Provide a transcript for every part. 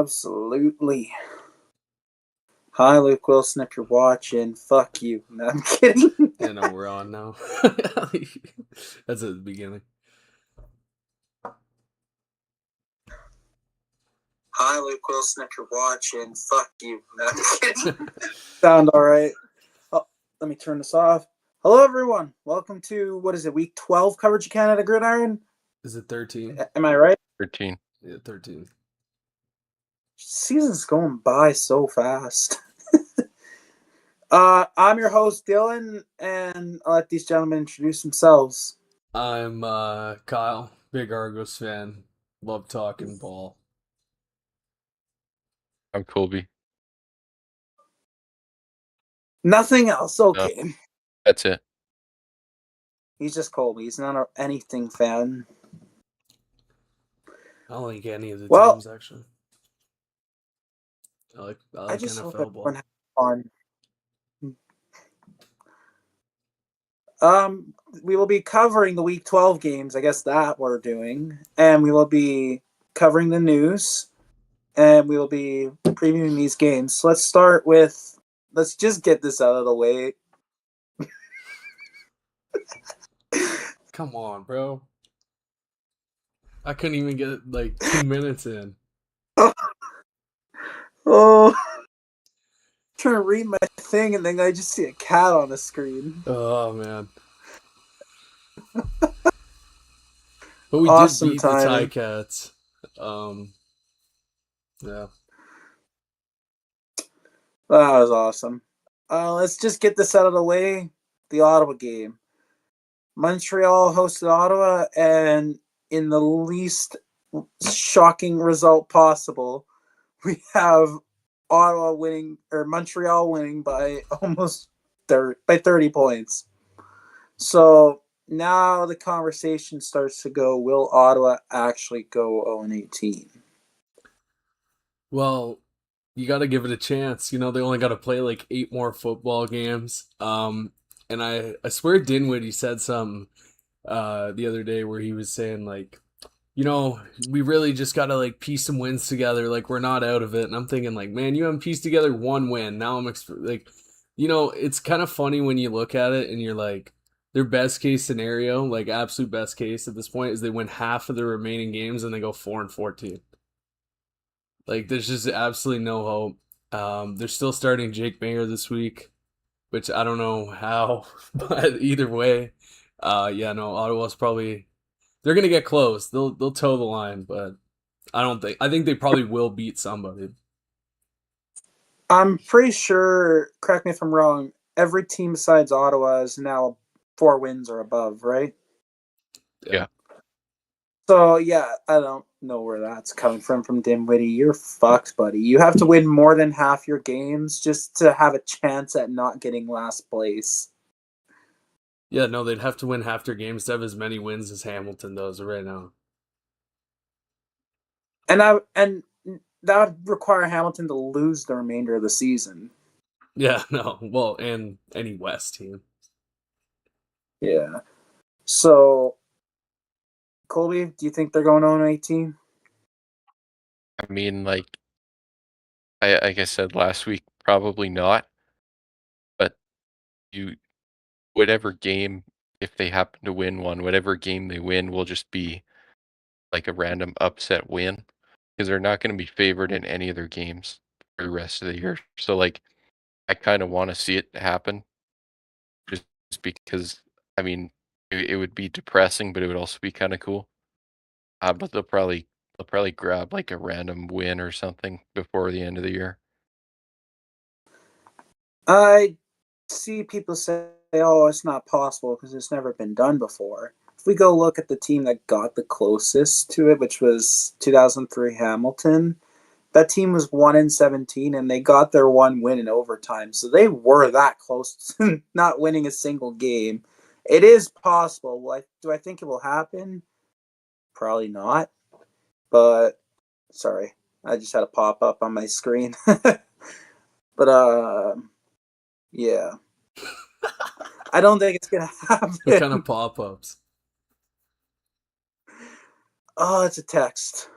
Absolutely. Hi, Luke Wilson, if you're watching, fuck you. No, I'm kidding. Yeah, no, we're on now. That's at the beginning. Hi, Luke Wilson, if you're watching, fuck you. No, I'm kidding. Sound all right. Oh, let me turn this off. Hello, everyone. Welcome to, week 12 coverage of Canada Gridiron? Is it 13? Am I right? 13. Yeah, 13. Season's going by so fast. I'm your host, Dylan, and I'll let these gentlemen introduce themselves. I'm Kyle, big Argos fan. Love talking ball. I'm Colby. Nothing else. Okay. That's it. He's just Colby. He's not an anything fan. I don't like any of the teams, actually. I like just NFL hope ball. everyone has fun. We will be covering the Week 12 games. I guess that we're doing, and we will be covering the news, and we will be previewing these games. So let's start with. Let's just get this out of the way. Come on, bro. I couldn't even get like 2 minutes in. Oh, trying to read my thing, and then I just see a cat on the screen. Oh man. But we Awesome did beat the timing. Ticats. Yeah. That was awesome. Let's just get this out of the way. The Ottawa game. Montreal hosted Ottawa, and in the least shocking result possible, we have Montreal winning by almost 30 points. So now the conversation starts to go, will Ottawa actually go 0-18? Well, you got to give it a chance. You know, they only got to play like 8 more football games. And I swear Dinwiddie said something the other day where he was saying like, you know, we really just got to like piece some wins together. Like we're not out of it. And I'm thinking like, man, you haven't pieced together one win. Now I'm like, you know, it's kind of funny when you look at it and you're like, their best case scenario, like absolute best case at this point, is they win half of the remaining games and they go 4-14. Like there's just absolutely no hope. They're still starting Jake Mayer this week, which I don't know how, but either way, yeah, no, Ottawa's probably they're gonna get close. They'll toe the line, but I think they probably will beat somebody. I'm pretty sure, correct me if I'm wrong, every team besides Ottawa is now 4 wins or above, right? Yeah. So, yeah, I don't know where that's coming from Dinwiddie. You're fucked, buddy. You have to win more than half your games just to have a chance at not getting last place. Yeah, no, they'd have to win half their games to have as many wins as Hamilton does right now. And that would require Hamilton to lose the remainder of the season. Yeah, no, well, and any West team. Yeah. So, Colby, do you think they're going on 18? I mean, like I said last week, probably not. But whatever game, if they happen to win one, whatever game they win will just be like a random upset win because they're not going to be favored in any of their games for the rest of the year. So, like, I kind of want to see it happen just because, I mean, it would be depressing, but it would also be kind of cool. But they'll probably grab like a random win or something before the end of the year. I see people say, oh, it's not possible because it's never been done before. If we go look at the team that got the closest to it, which was 2003 Hamilton, that team was 1-17 and they got their one win in overtime. So they were that close to not winning a single game. It is possible. Do I think it will happen? Probably not. But sorry, I just had a pop up on my screen. But yeah. I don't think it's gonna happen. What kind of pop-ups? Oh, it's a text.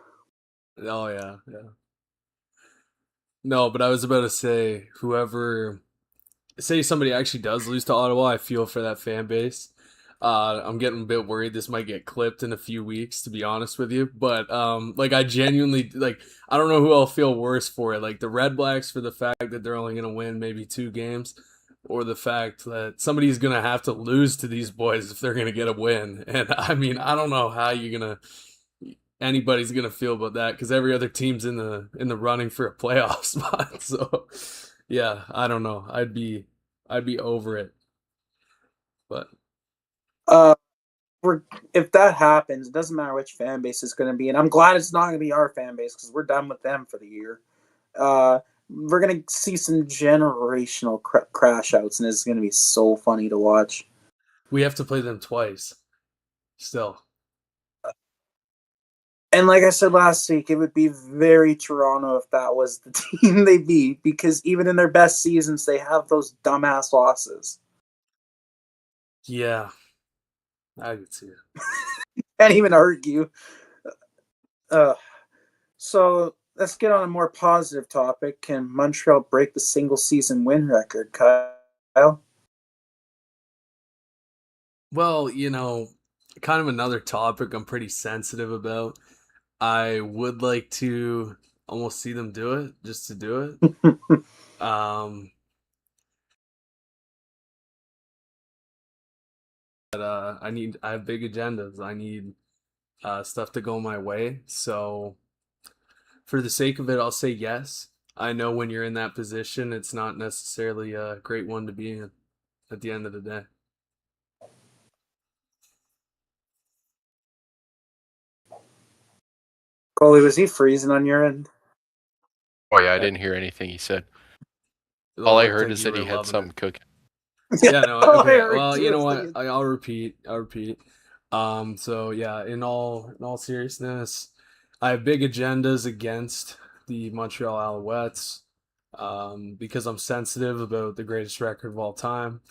Oh yeah, yeah. No, but I was about to say whoever say somebody actually does lose to Ottawa, I feel for that fan base. I'm getting a bit worried this might get clipped in a few weeks, to be honest with you. But like I genuinely like I don't know who I'll feel worse for it. Like the Red Blacks for the fact that they're only gonna win maybe 2 games, or the fact that somebody's gonna have to lose to these boys if they're gonna get a win. And I mean, I don't know how you're gonna anybody's gonna feel about that because every other team's in the running for a playoff spot. So yeah, I don't know. I'd be over it. But Uh, we're if that happens, it doesn't matter which fan base it's going to be, and I'm glad it's not going to be our fan base because we're done with them for the year. We're going to see some generational crash outs, and it's going to be so funny to watch. we have to play them twice still. And like I said last week, it would be very Toronto if that was the team they beat, because even in their best seasons, they have those dumbass losses. Yeah, I could see it. Can't even argue. Uh, so let's get on a more positive topic. Can Montreal break the single season win record, Kyle? Well, kind of another topic I'm pretty sensitive about. I would like to almost see them do it just to do it. Um, but I have big agendas. I need stuff to go my way. So for the sake of it, I'll say yes. I know when you're in that position, it's not necessarily a great one to be in at the end of the day. Coley, was he freezing on your end? Oh yeah, I Yeah, didn't hear anything he said. it All I looked heard like is you that were he had loving it. something cooking. Yeah, Yeah, no, all I okay. heard Well, too. you know Was what? like, I'll repeat. I'll repeat. So yeah, in all seriousness, I have big agendas against the Montreal Alouettes, because I'm sensitive about the greatest record of all time.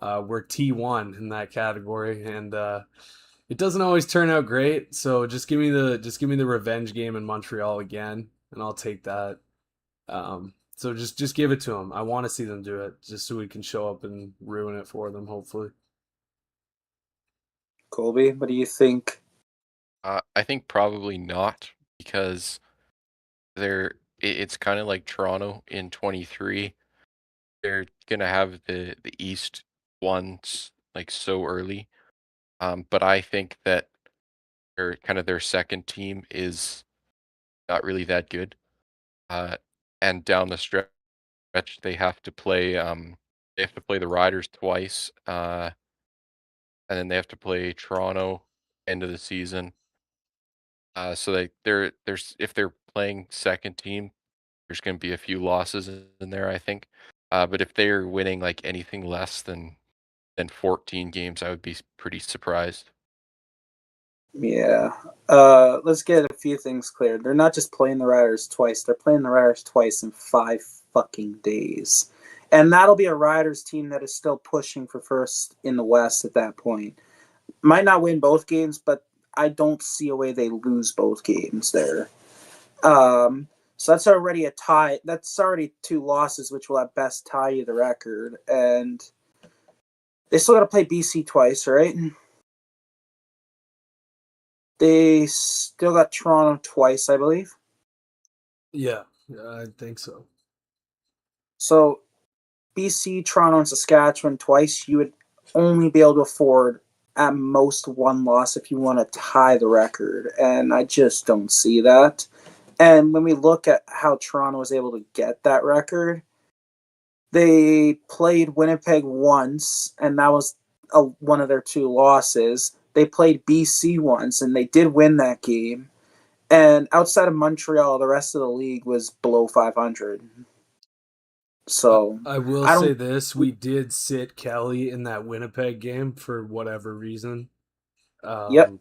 We're T1 in that category, and it doesn't always turn out great. So just give me the revenge game in Montreal again, and I'll take that. So just give it to them. I want to see them do it, just so we can show up and ruin it for them. Hopefully. Colby, what do you think? I think probably not because it's kind of like Toronto in 23. They're gonna have the East ones like so early. But I think that their second team is not really that good. Uh, and down the stretch, they have to play the Riders twice, and then they have to play Toronto end of the season. So there's if they're playing second team, there's going to be a few losses in there, I think. But if they're winning like anything less than 14 games, I would be pretty surprised. Yeah. Let's get a few things clear. They're not just playing the Riders twice, they're playing the Riders twice in 5 fucking days. And that'll be a Riders team that is still pushing for first in the West at that point. Might not win both games, but I don't see a way they lose both games there. So that's already a tie. That's already 2 losses, which will at best tie you the record. And they still got to play BC twice, right? They still got Toronto twice, I believe. Yeah, I think so. So BC, Toronto, and Saskatchewan twice. You would only be able to afford at most 1 loss if you want to tie the record, and I just don't see that. And when we look at how Toronto was able to get that record, they played Winnipeg once, and that was one of their 2 losses. They played BC once, and they did win that game. And outside of Montreal, the rest of the league was below 500. So I will I say don't. this: we did sit Kelly in that Winnipeg game for whatever reason. Yep. Um,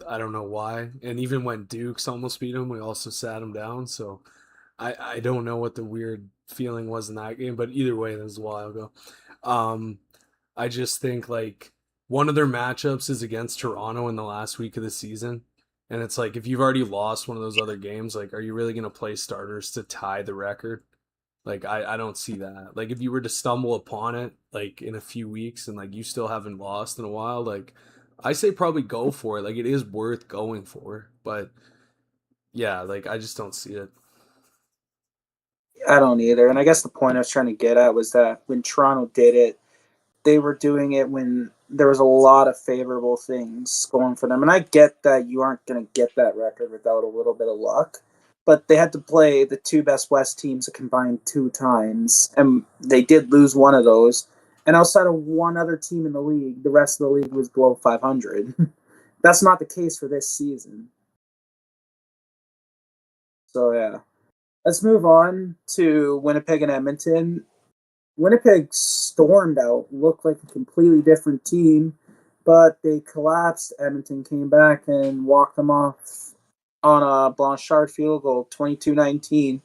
I don't know why. And even when Dukes almost beat him, we also sat him down. So I don't know what the weird feeling was in that game, but either way, that was a while ago. Um, I just think like one of their matchups is against Toronto in the last week of the season. And it's like if you've already lost one of those other games, like are you really gonna play starters to tie the record? Like I don't see that. Like if you were to stumble upon it like in a few weeks and like you still haven't lost in a while, like I say probably go for it. Like it is worth going for. But yeah, like I just don't see it. I don't either. And I guess the point I was trying to get at was that when Toronto did it, they were doing it when there was a lot of favorable things going for them. And I get that you aren't going to get that record without a little bit of luck. But they had to play the two best West teams a combined two times, and they did lose one of those. And outside of one other team in the league, the rest of the league was below 500. That's not the case for this season. So yeah, let's move on to Winnipeg and Edmonton. Winnipeg stormed out, looked like a completely different team, but they collapsed. Edmonton came back and walked them off on a Blanchard field goal, 22-19.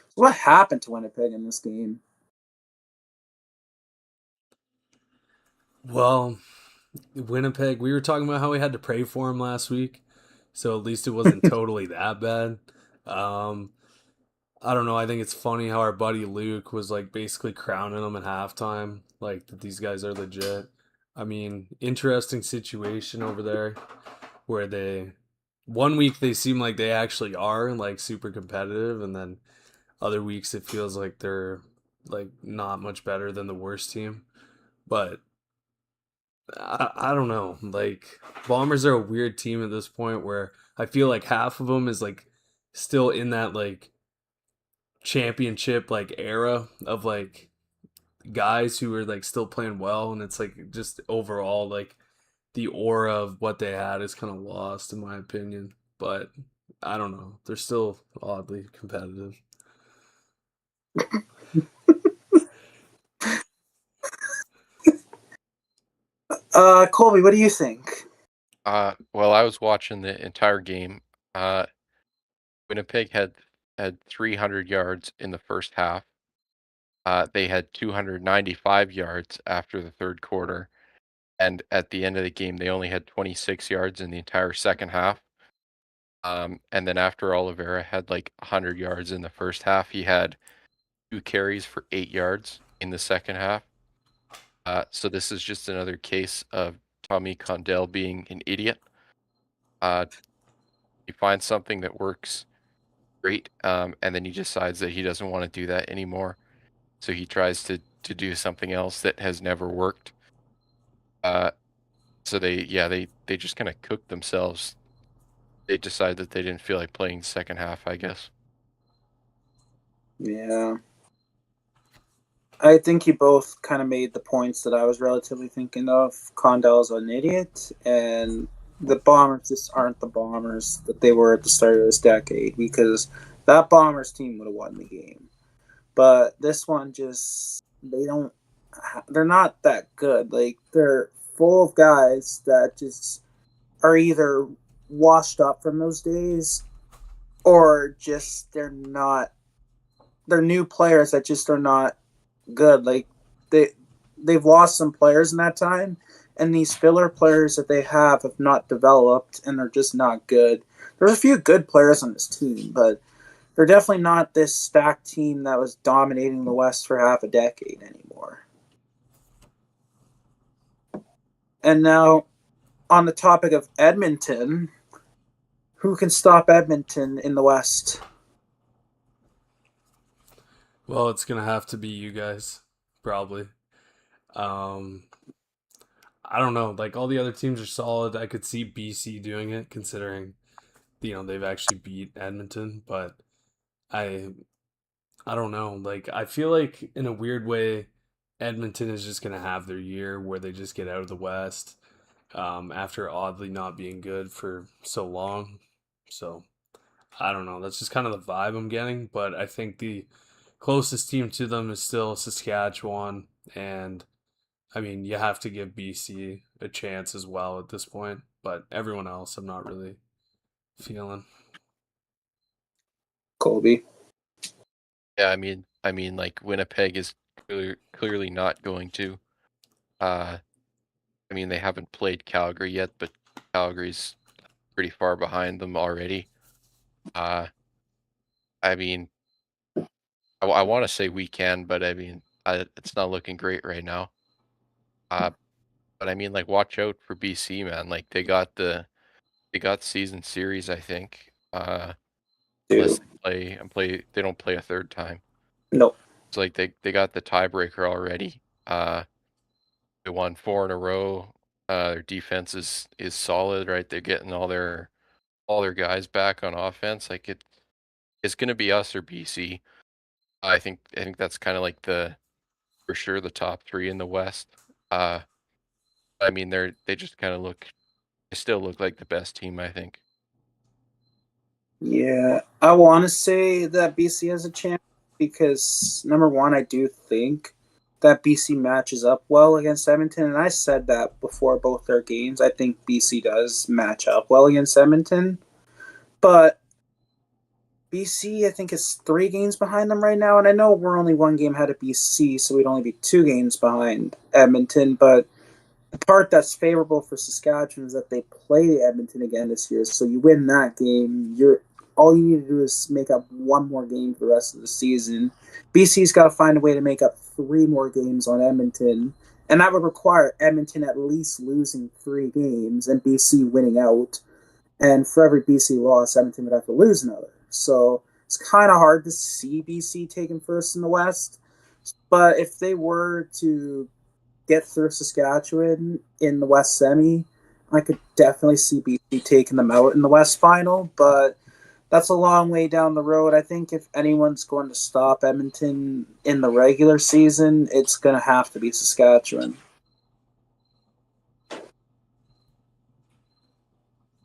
So what happened to Winnipeg in this game? Well, Winnipeg, we were talking about how we had to pray for him last week. So at least it wasn't totally that bad. Um, I don't know. I think it's funny how our buddy Luke was like basically crowning them at halftime, like that these guys are legit. I mean, interesting situation over there where they one week they seem like they actually are like super competitive, and then other weeks it feels like they're like not much better than the worst team. But I don't know. Like Bombers are a weird team at this point where I feel like half of them is like still in that like championship like era of like guys who are like still playing well, and it's like just overall like the aura of what they had is kind of lost in my opinion. But I don't know, they're still oddly competitive. Colby, what do you think? Well, I was watching the entire game. Uh, Winnipeg had 300 yards in the first half. They had 295 yards after the third quarter, and at the end of the game, they only had 26 yards in the entire second half. And then after Oliveira had like 100 yards in the first half, he had 2 carries for 8 yards in the second half. So this is just another case of Tommy Condell being an idiot. Uh, he finds something that works great, and then he decides that he doesn't want to do that anymore. So he tries to do something else that has never worked. Uh, so they just kind of cooked themselves. They decided that they didn't feel like playing the second half, I guess. Yeah. I think you both kind of made the points that I was relatively thinking of. Condell's an idiot, and the Bombers just aren't the Bombers that they were at the start of this decade, because that Bombers team would have won the game. But this one just, they're not that good. Like, they're full of guys that just are either washed up from those days, or just they're new players that just are not good. Like, they they've lost some players in that time, and these filler players that they have not developed, and they're just not good. There's a few good players on this team, but they're definitely not this stacked team that was dominating the West for half a decade anymore. And now, on the topic of Edmonton, who can stop Edmonton in the West? Well, it's gonna have to be you guys, probably. Um, I don't know. Like all the other teams are solid. I could see BC doing it, considering they've actually beat Edmonton. But I I don't know. Like I feel like in a weird way, Edmonton is just gonna have their year where they just get out of the West after oddly not being good for so long. So I don't know. That's just kind of the vibe I'm getting. But I think the closest team to them is still Saskatchewan, and I mean you have to give BC a chance as well at this point. But everyone else, I'm not really feeling. Colby. Yeah, I mean, like Winnipeg is clearly not going to. Uh, I mean, they haven't played Calgary yet, but Calgary's pretty far behind them already. Uh, I mean, I want to say we can, but I mean, it's not looking great right now. Uh, but I mean, like, watch out for BC, man. Like, they got season series, I think. Unless Dude, they don't play a third time. no. It's like they got the tiebreaker already. They won 4 in a row. Their defense is solid, right? They're getting all their guys back on offense. Like it's gonna be us or BC. I think that's kind of like the for sure the top three in the West. Uh, I mean they just kind of they still look like the best team. I think. Yeah, I want to say that BC has a chance because number one, I do think that BC matches up well against Edmonton, and I said that before both their games. I think BC does match up well against Edmonton, but BC, I think, is 3 games behind them right now, and I know we're only 1 game ahead of BC, so we'd only be 2 games behind Edmonton, but the part that's favorable for Saskatchewan is that they play Edmonton again this year. So you win that game, you're all you need to do is make up 1 more game for the rest of the season. BC's got to find a way to make up 3 more games on Edmonton, and that would require Edmonton at least losing 3 games and BC winning out. And for every BC loss, Edmonton would have to lose another. So it's kind of hard to see BC taking first in the West. But if they were to get through Saskatchewan in the West Semi, I could definitely see BC taking them out in the West Final, but that's a long way down the road. I think if anyone's going to stop Edmonton in the regular season, it's going to have to be Saskatchewan.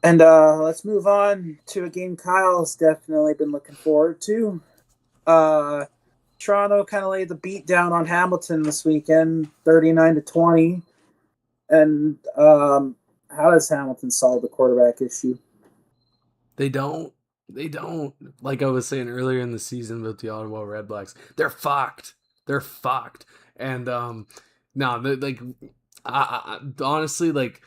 And let's move on to a game Kyle's definitely been looking forward to. Uh, Toronto kind of laid the beat down on Hamilton this weekend, 39-20. And how does Hamilton solve the quarterback issue? They don't. They don't. Like I was saying earlier in the season with the Ottawa Red Blacks, they're fucked. They're fucked. And no, like honestly, like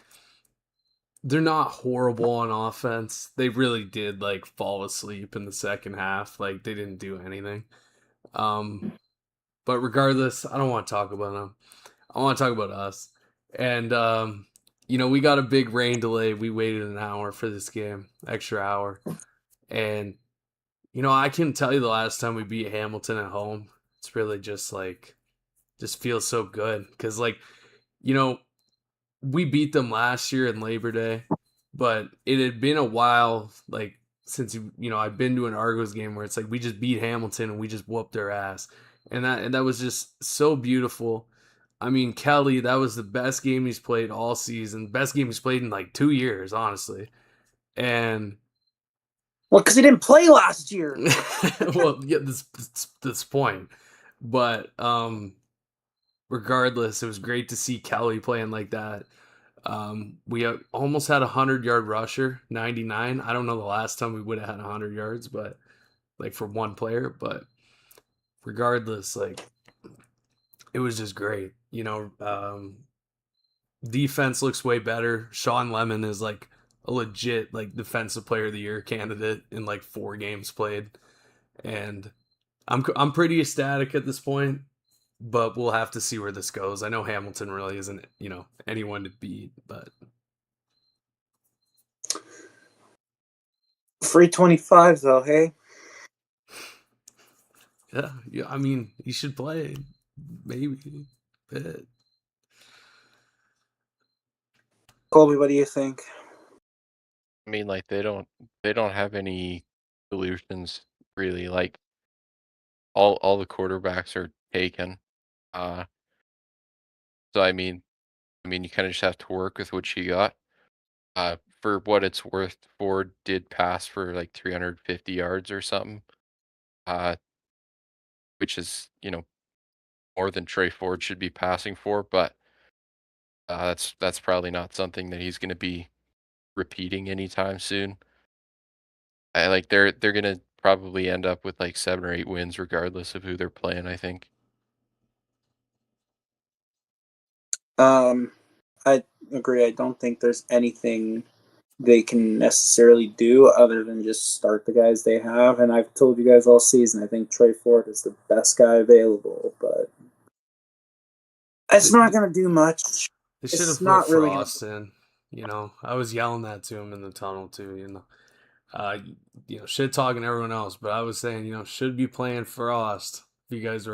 they're not horrible on offense. They really did like fall asleep in the second half. Like they didn't do anything. Um, but regardless, I don't want to talk about them. I want to talk about us. And we got a big rain delay. We waited an hour for this game, extra hour. And I can tell you the last time we beat Hamilton at home, it's really just feels so good cuz you know, we beat them last year in Labor Day, but it had been a while since I've been to an Argos game where it's like we just beat Hamilton and we just whooped their ass. And that was just so beautiful. I mean, Kelly, that was the best game he's played all season. Best game he's played in like 2 years, honestly. And Well, because he didn't play last year. well, yeah, this point. But regardless, it was great to see Kelly playing like that. We almost had 100-yard rusher, 99. I don't know the last time we would have had 100 yards, but like for one player. But regardless, like it was just great. Defense looks way better. Sean Lemon is like a legit like defensive player of the year candidate in like 4 games played, and I'm pretty ecstatic at this point. But we'll have to see where this goes. I know Hamilton really isn't anyone to beat, but 325 though, hey. yeah. I mean, he should play maybe. But Colby, what do you think? I mean, like they don't have any solutions really. Like all the quarterbacks are taken. Uh, so I mean you kind of just have to work with what you got. For what it's worth, Ford did pass for like 350 yards or something. Uh, which is more than Trey Ford should be passing for, but that's probably not something that he's going to be repeating anytime soon. I like they're going to probably end up with like 7 or 8 wins regardless of who they're playing, I think. I agree. I don't think there's anything they can necessarily do other than just start the guys they have. And I've told you guys all season, I think Trey Ford is the best guy available, but it's not going to do much. They should It's have put not really going Frost to. in. I was yelling that to him in the tunnel too. Shit talking everyone else, but I was saying, should be playing Frost if you guys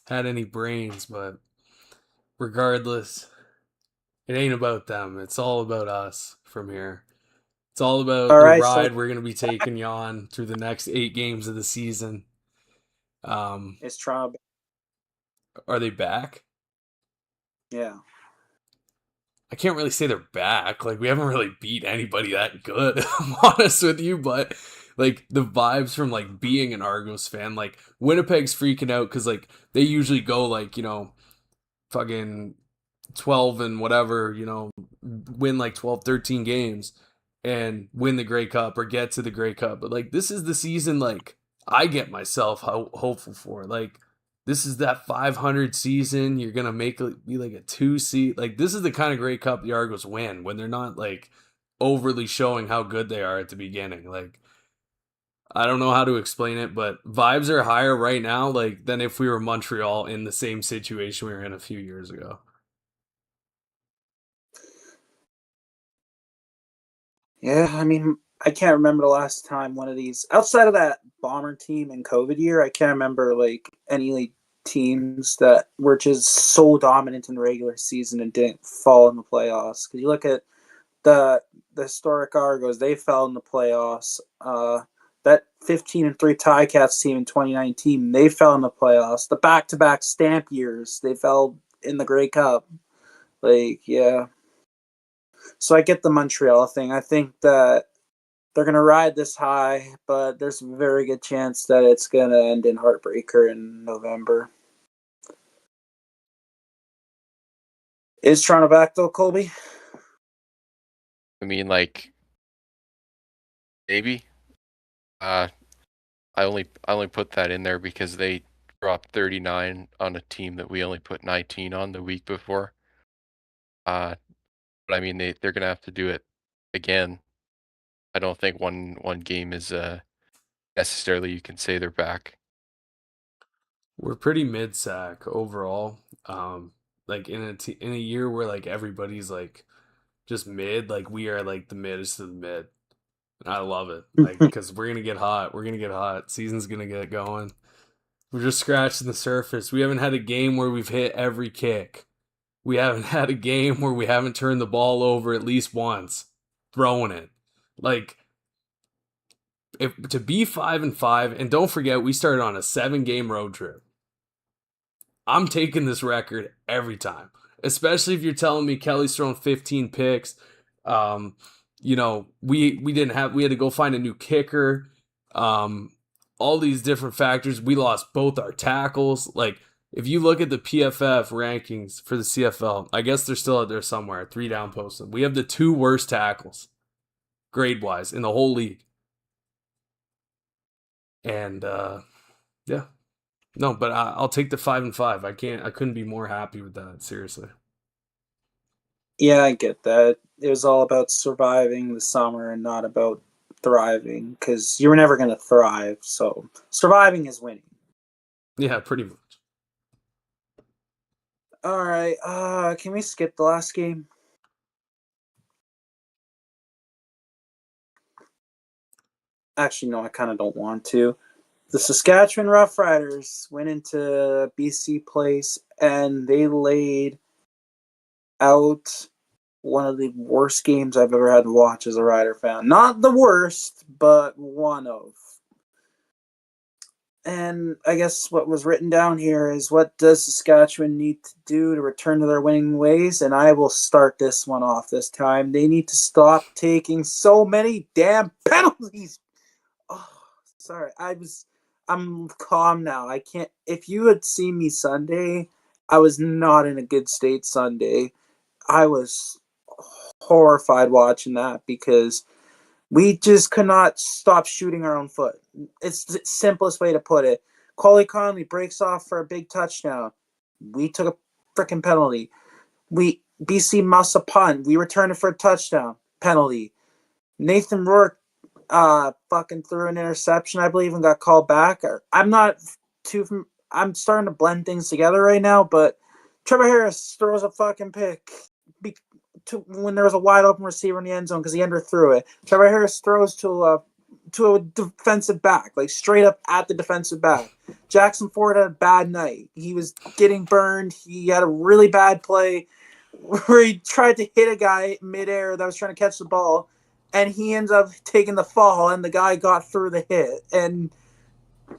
had any brains. But regardless, it ain't about them. It's all about us from here. It's all about All the right, so ride we're gonna be taking you on through the next 8 games of the season. it's Toronto. Are they back? Yeah. I can't really say they're back. Like, we haven't really beat anybody that good, I'm honest with you, but like the vibes from like being an Argos fan, like Winnipeg's freaking out because like they usually go like, fucking 12 and whatever, win like 12, 13 games and win the Grey Cup or get to the Grey Cup. But like this is the season like I get myself hopeful for. Like this is that 500 season. You're gonna be like a 2 seed. Like this is the kind of Grey Cup the Argos win when they're not like overly showing how good they are at the beginning. Like I don't know how to explain it, but vibes are higher right now like than if we were Montreal in the same situation we were in a few years ago. Yeah, I mean, I can't remember the last time one of these, outside of that Bomber team in COVID year, I can't remember like any like, teams that were just so dominant in the regular season and didn't fall in the playoffs. Because you look at the historic Argos, they fell in the playoffs. That 15-3 Ticats team in 2019, they fell in the playoffs. The back-to-back Stamp years, they fell in the Grey Cup. Like, yeah. So I get the Montreal thing. I think that they're going to ride this high, but there's a very good chance that it's going to end in heartbreaker in November. Is Toronto back though, Colby? I mean, like maybe. I only put that in there because they dropped 39 on a team that we only put 19 on the week before. But I mean, they're gonna have to do it again. I don't think one game is necessarily you can say they're back. We're pretty mid-sack overall. Like in a year where like everybody's like just mid, like we are like the middest of the mid. And I love it. Like because we're gonna get hot. We're gonna get hot. Season's gonna get going. We're just scratching the surface. We haven't had a game where we've hit every kick. We haven't had a game where we haven't turned the ball over at least once, throwing it. Like if to be 5-5, and don't forget we started on a 7-game road trip. I'm taking this record every time, especially if you're telling me Kelly's thrown 15 picks. We didn't have, we had to go find a new kicker. All these different factors. We lost both our tackles. Like if you look at the PFF rankings for the CFL, I guess they're still out there somewhere. 3 down posted. We have the 2 worst tackles grade wise in the whole league. And yeah. No, but I'll take the 5-5. I couldn't be more happy with that. Seriously. Yeah, I get that. It was all about surviving the summer and not about thriving because you were never going to thrive. So surviving is winning. Yeah, pretty much. All right. Can we skip the last game? Actually, no, I kind of don't want to. The Saskatchewan Roughriders went into BC Place and they laid out one of the worst games I've ever had to watch as a Rider fan. Not the worst, but one of. And I guess what was written down here is what does Saskatchewan need to do to return to their winning ways? And I will start this one off this time. They need to stop taking so many damn penalties. Oh, sorry. I'm calm now. I can't. If you had seen me Sunday, I was not in a good state Sunday. I was horrified watching that because we just could not stop shooting our own foot. It's the simplest way to put it. Coley Conley breaks off for a big touchdown. We took a freaking penalty. BC must have punt. We returned it for a touchdown. Penalty. Nathan Rourke fucking threw an interception, I believe, and got called back. I'm starting to blend things together right now, but Trevor Harris throws a fucking pick when there was a wide open receiver in the end zone because he underthrew it. Trevor Harris throws to a defensive back, like straight up at the defensive back. Jackson Ford had a bad night. He was getting burned. He had a really bad play where he tried to hit a guy midair that was trying to catch the ball, and he ends up taking the fall, and the guy got through the hit. And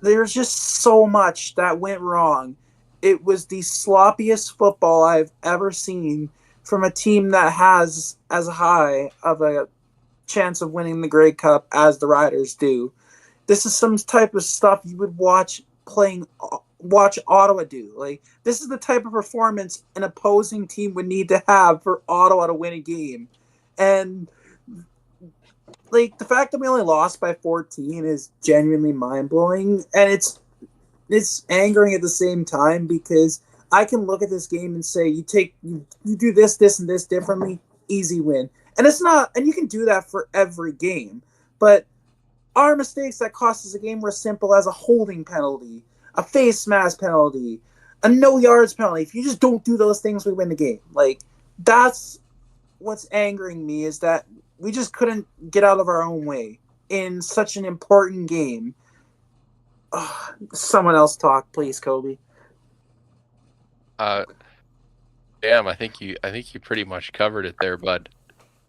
there's just so much that went wrong. It was the sloppiest football I've ever seen from a team that has as high of a chance of winning the Grey Cup as the Riders do. This is some type of stuff you would watch Ottawa do. Like, this is the type of performance an opposing team would need to have for Ottawa to win a game. And like, the fact that we only lost by 14 is genuinely mind-blowing, and it's angering at the same time because I can look at this game and say you do this and this differently, easy win. And it's not, and you can do that for every game. But our mistakes that cost us a game were simple as a holding penalty, a face mask penalty, a no yards penalty. If you just don't do those things, we win the game. Like, that's what's angering me, is that we just couldn't get out of our own way in such an important game. Someone else talk, please, Kobe. Damn, I think you pretty much covered it there, bud.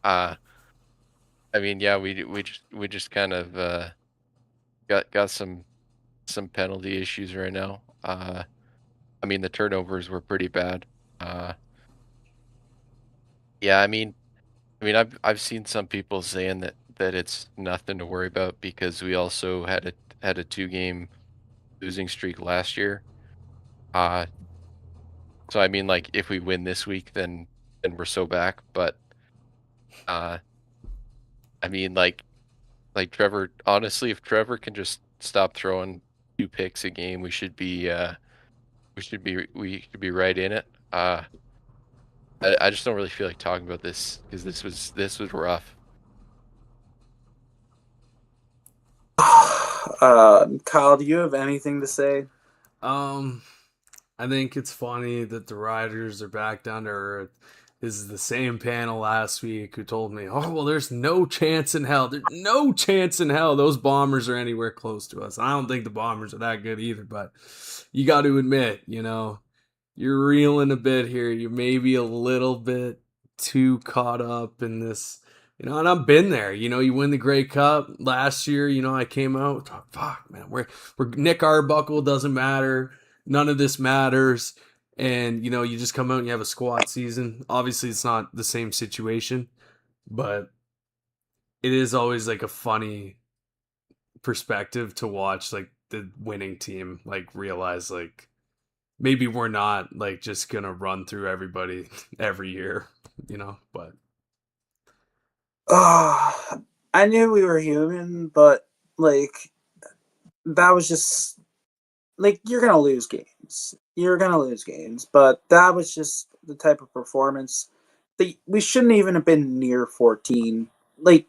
I mean, yeah, we just kind of got some penalty issues right now. I mean, the turnovers were pretty bad. Yeah, I mean, I've seen some people saying that it's nothing to worry about because we also had a 2-game losing streak last year. So I mean, like, if we win this week, then we're so back. But I mean, like Trevor. Honestly, if Trevor can just stop throwing 2 picks a game, we should be right in it. I just don't really feel like talking about this because this was rough. Kyle, do you have anything to say? I think it's funny that the Riders are back down to earth. This is the same panel last week who told me, oh, well, there's no chance in hell. There's no chance in hell those Bombers are anywhere close to us. I don't think the Bombers are that good either, but you got to admit, you're reeling a bit here. You're maybe a little bit too caught up in this. And I've been there. You win the Grey Cup last year. I came out, fuck, man, we're Nick Arbuckle doesn't matter. None of this matters. And, you just come out and you have a squat season. Obviously, it's not the same situation, but it is always like a funny perspective to watch, like, the winning team, like, realize, like, maybe we're not, like, just going to run through everybody every year, but. I knew we were human, but, like, that was just, like, you're going to lose games. But that was just the type of performance that we shouldn't even have been near 14. Like,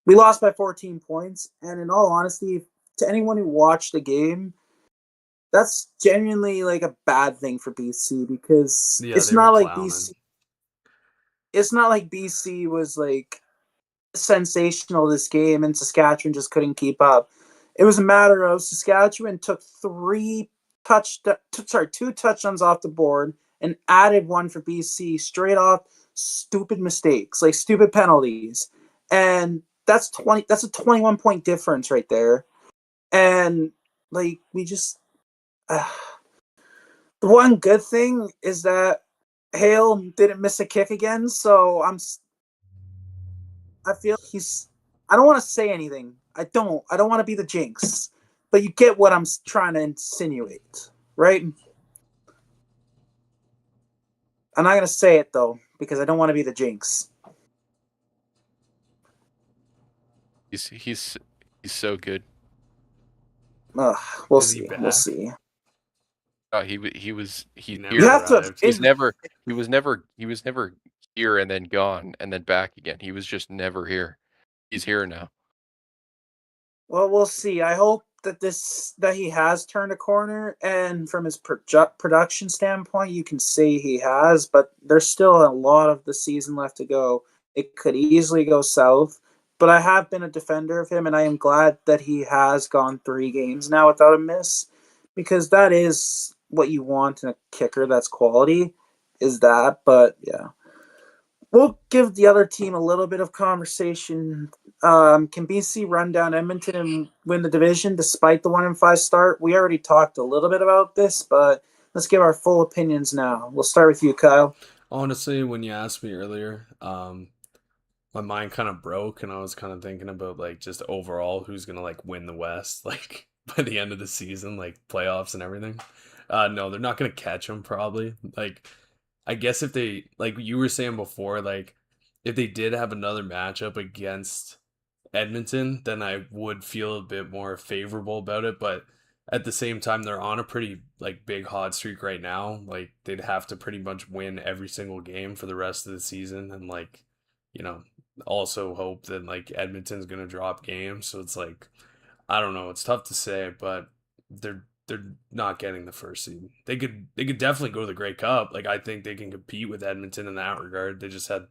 we lost by 14 points, and in all honesty, to anyone who watched the game, that's genuinely, like, a bad thing for BC because it's not like BC was, like, sensational this game and Saskatchewan just couldn't keep up. It was a matter of Saskatchewan took 2 touchdowns off the board and added one for BC straight off stupid mistakes, like stupid penalties. And that's a 21-point difference right there. And, like, we just the one good thing is that Hale didn't miss a kick again, so I feel I don't want to say anything. I don't want to be the jinx, but you get what I'm trying to insinuate, right? I'm not gonna say it though because I don't want to be the jinx. He's so good. We'll see. We'll see. Oh, he was never here and then gone and then back again. He was just never here. he's here now. Well, we'll see. I hope that he has turned a corner, and from his production standpoint, you can say he has. But there's still a lot of the season left to go. It could easily go south. But I have been a defender of him, and I am glad that he has gone 3 games now without a miss, because that is what you want in a kicker that's quality. Is that? But yeah, we'll give the other team a little bit of conversation. Can BC run down Edmonton and win the division despite the 1-5 start? We already talked a little bit about this, but let's give our full opinions now. We'll start with you, Kyle. Honestly, when you asked me earlier, my mind kind of broke, and I was kind of thinking about like just overall who's gonna like win the West, like by the end of the season, like playoffs and everything. No, they're not gonna catch them probably. Like, I guess if they, like you were saying before, like if they did have another matchup against Edmonton, then I would feel a bit more favorable about it. But at the same time, they're on a pretty like big hot streak right now. Like they'd have to pretty much win every single game for the rest of the season, and like, you know, also hope that like Edmonton's gonna drop games. So it's like, I don't know. It's tough to say, but they're not getting the first seed. They could definitely go to the Grey Cup. Like I think they can compete with Edmonton in that regard. They just had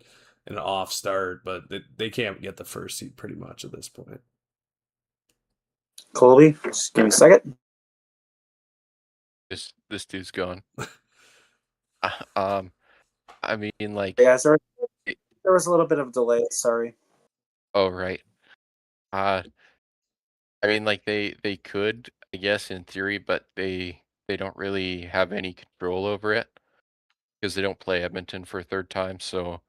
an off start, but they can't get the first seed pretty much at this point. Colby, just give me a second. This dude's gone. um, I mean, like, Yeah, it, there was a little bit of a delay. Sorry. oh right. Uh, I mean, like they could, I guess, in theory, but they don't really have any control over it because they don't play Edmonton for a third time. So,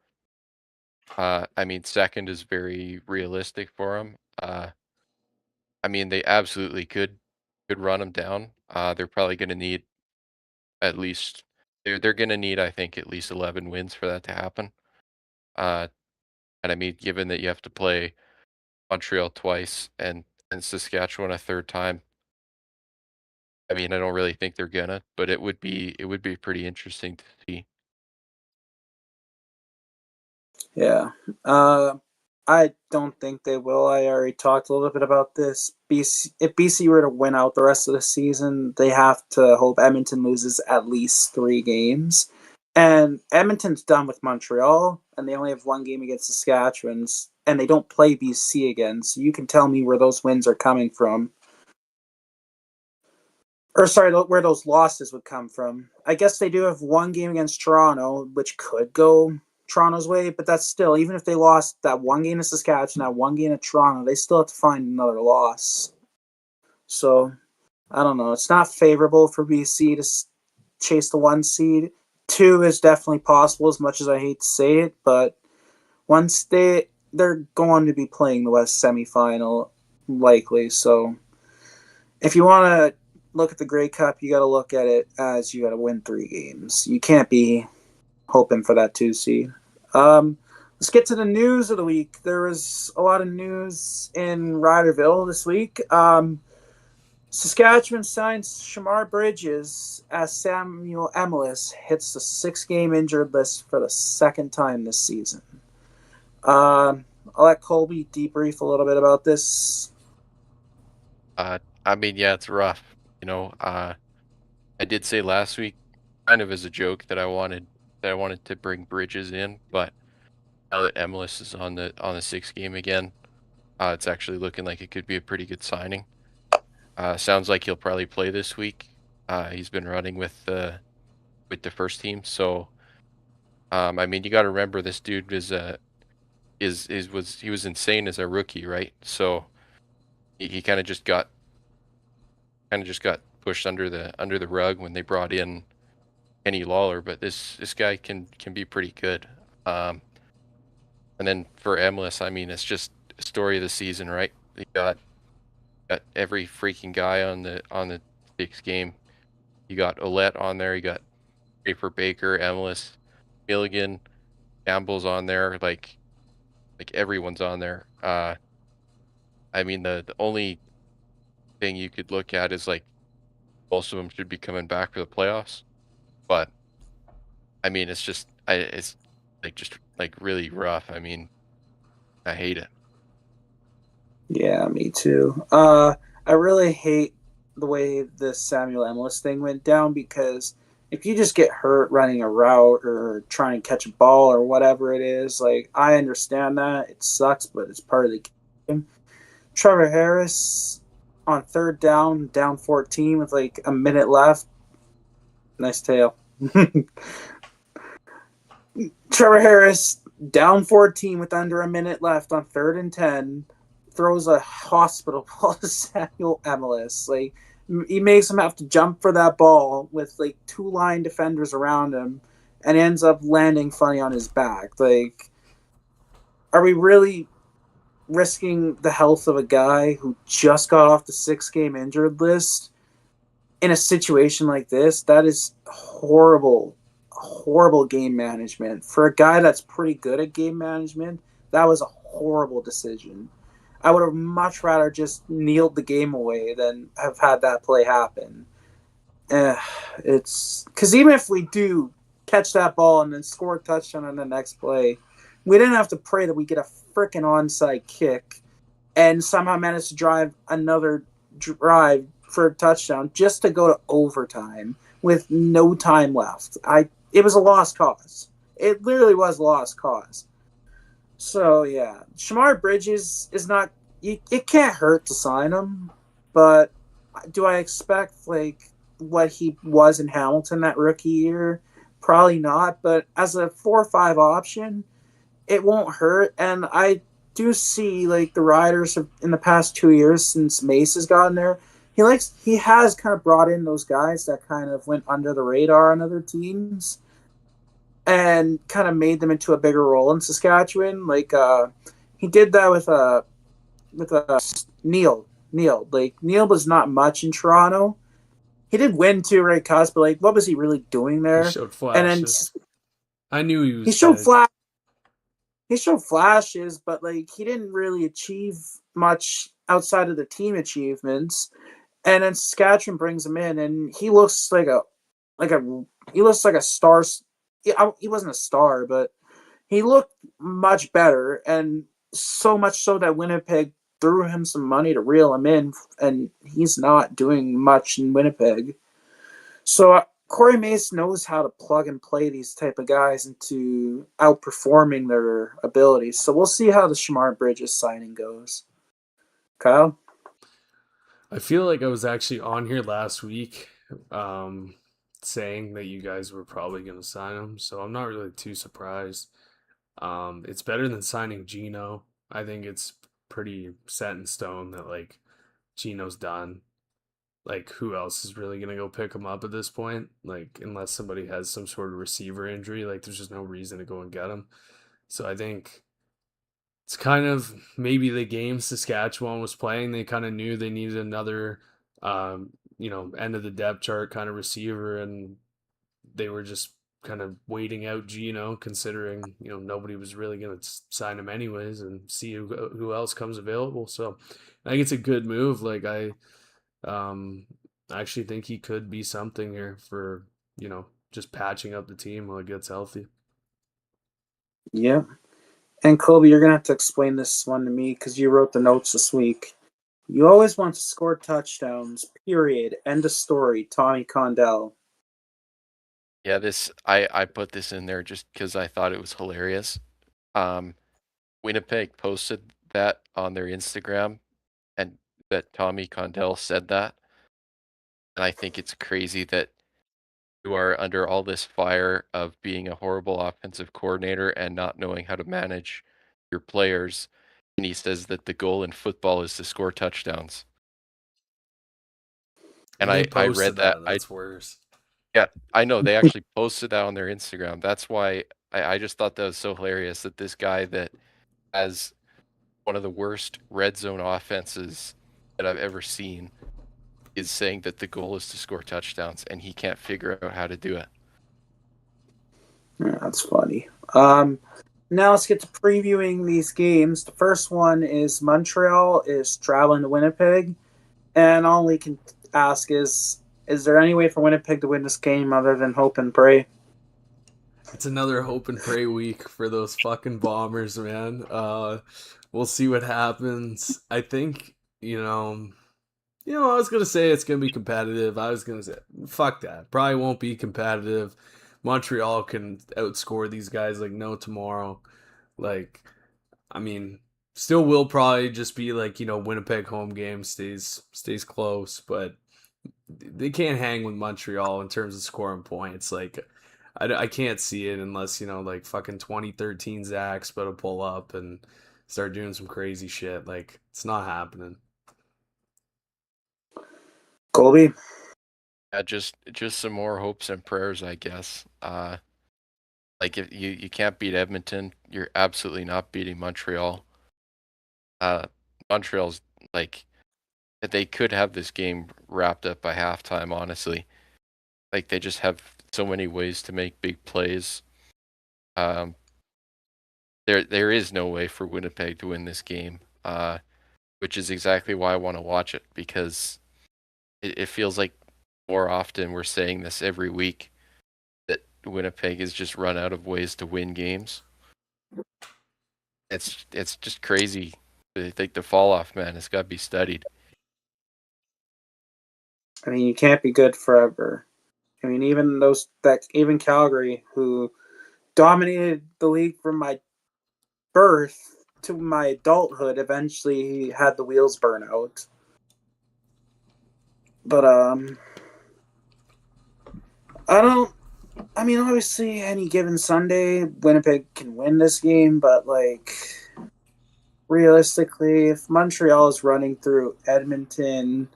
I mean, second is very realistic for them. I mean, they absolutely could run them down. They're probably going to need at least they're going to need, I think, at least 11 wins for that to happen. Uh, and I mean, given that you have to play Montreal twice and Saskatchewan a third time, I mean, I don't really think they're gonna, but it would be pretty interesting to see. Yeah. I don't think they will. I already talked a little bit about this. If BC were to win out the rest of the season, they have to hope Edmonton loses at least 3 games. And Edmonton's done with Montreal, and they only have 1 game against Saskatchewan, and they don't play BC again. So you can tell me where those wins are coming from. Or sorry, where those losses would come from. I guess they do have 1 game against Toronto, which could go Toronto's way, but that's still, even if they lost that 1 game to Saskatchewan, that 1 game to Toronto, they still have to find another loss. So I don't know. It's not favorable for BC to chase the 1 seed. 2 is definitely possible, as much as I hate to say it, but once they're going to be playing the West semifinal likely. So if you want to look at the Grey Cup, you got to look at it as you got to win 3 games. You can't be hoping for that 2 seed. Let's get to the news of the week. There was a lot of news in Riderville this week. Saskatchewan signs Shamar Bridges as Samuel Emelis hits the 6-game injured list for the second time this season. I'll let Colby debrief a little bit about this. I mean, yeah, it's rough. I did say last week, kind of as a joke, that I wanted to bring Bridges in, but now that Emilus is on the 6 game again, it's actually looking like it could be a pretty good signing. Sounds like he'll probably play this week. He's been running with the first team, so I mean, you got to remember this dude he was insane as a rookie, right? So he kind of just got pushed under the rug when they brought in Kenny Lawler, but this guy can be pretty good. Um, and then for Emless, I mean, it's just a story of the season, right? You got every freaking guy on the 6 game. You got Olette on there. You got Schaefer Baker, Emless, Milligan, Campbell's on there. Like everyone's on there. I mean, the only thing you could look at is like most of them should be coming back for the playoffs, but I mean, it's like just like really rough. I mean, I hate it. Yeah, me too. I really hate the way the Samuel Emlis thing went down because if you just get hurt running a route or trying to catch a ball or whatever it is, like I understand that it sucks, but it's part of the game. Trevor Harris on third down, down 14 with like a minute left. Nice tail. Trevor Harris down 14 with under a minute left on third and 10 throws a hospital ball to Samuel Emlis. Like he makes him have to jump for that ball with like two line defenders around him and ends up landing funny on his back. Like, are we really risking the health of a guy who just got off the 6 game injured list in a situation like this? That is horrible, horrible game management. For a guy that's pretty good at game management, that was a horrible decision. I would have much rather just kneeled the game away than have had that play happen. It's because even if we do catch that ball and then score a touchdown on the next play, we didn't have to pray that we get a freaking onside kick and somehow manage to drive another drive for a touchdown just to go to overtime with no time left. It was a lost cause. It literally was a lost cause. So yeah, Shamar Bridges is not. It can't hurt to sign him, but do I expect like what he was in Hamilton that rookie year? Probably not. But as a 4 or 5 option, it won't hurt. And I do see like the Riders have, in the past 2 years since Mace has gotten there. He has kind of brought in those guys that kind of went under the radar on other teams and kind of made them into a bigger role in Saskatchewan. Like he did that with Neil. Neil was not much in Toronto. He did win too, right, Cos? But like, what was he really doing He there? showed And then flashes. I knew he he was showed good. flash. He showed flashes, but like he didn't really achieve much outside of the team achievements. And then Saskatchewan brings him in, and he looks like a he looks like a star. He wasn't a star, but he looked much better, and so much so that Winnipeg threw him some money to reel him in, and he's not doing much in Winnipeg. So Corey Mace knows how to plug and play these type of guys into outperforming their abilities. So we'll see how the Shamar Bridges signing goes. Kyle? I feel like I was actually on here last week saying that you guys were probably going to sign him, so I'm not really too surprised. It's better than signing Gino. I think it's pretty set in stone that like Gino's done. Like who else is really gonna go pick him up at this point? Like unless somebody has some sort of receiver injury, like there's just no reason to go and get him. So I think it's kind of maybe the game Saskatchewan was playing. They kind of knew they needed another, end of the depth chart kind of receiver, and they were just kind of waiting out Gino, considering nobody was really going to sign him anyways, and see who else comes available. So I think it's a good move. Like um, I actually think he could be something here for just patching up the team while it gets healthy. Yeah. And Kobe, you're gonna have to explain this one to me because you wrote the notes this week. You always want to score touchdowns. Period. End of story. Tommy Condell. Yeah, I put this in there just because I thought it was hilarious. Um, Winnipeg posted that on their Instagram, and that Tommy Condell said that. And I think it's crazy that you are under all this fire of being a horrible offensive coordinator and not knowing how to manage your players. And he says that the goal in football is to score touchdowns. And And they I read posted that. that. That's worse. Yeah, I know they actually posted that on their Instagram. That's why I just thought that was so hilarious that this guy that has one of the worst red zone offenses that I've ever seen is saying that the goal is to score touchdowns and he can't figure out how to do it. Yeah, that's funny. Now let's get to previewing these games. The first one is Montreal is traveling to Winnipeg, and all we can ask is there any way for Winnipeg to win this game other than hope and pray? It's another hope and pray week for those fucking Bombers, man. we'll see what happens. I think I was gonna say it's gonna be competitive. I was gonna say fuck that. Probably won't be competitive. Montreal can outscore these guys like no tomorrow. Like, I mean, still will probably just be like Winnipeg home game stays close, but they can't hang with Montreal in terms of scoring points. Like, I can't see it unless like fucking 2013 Zach's about to pull up and start doing some crazy shit. Like, it's not happening. Colby. Yeah, just some more hopes and prayers, I guess. Like if you can't beat Edmonton, you're absolutely not beating Montreal. Uh, Montreal's like they could have this game wrapped up by halftime, honestly. Like they just have so many ways to make big plays. Um, there is no way for Winnipeg to win this game. Which is exactly why I want to watch it because it feels like more often we're saying this every week that Winnipeg has just run out of ways to win games. It's just crazy. I think the fall off, man, it's got to be studied. I mean, you can't be good forever. I mean, even Calgary, who dominated the league from my birth to my adulthood, eventually had the wheels burn out. But I don't. I mean, obviously, any given Sunday, Winnipeg can win this game, but like realistically, if Montreal is running through Edmonton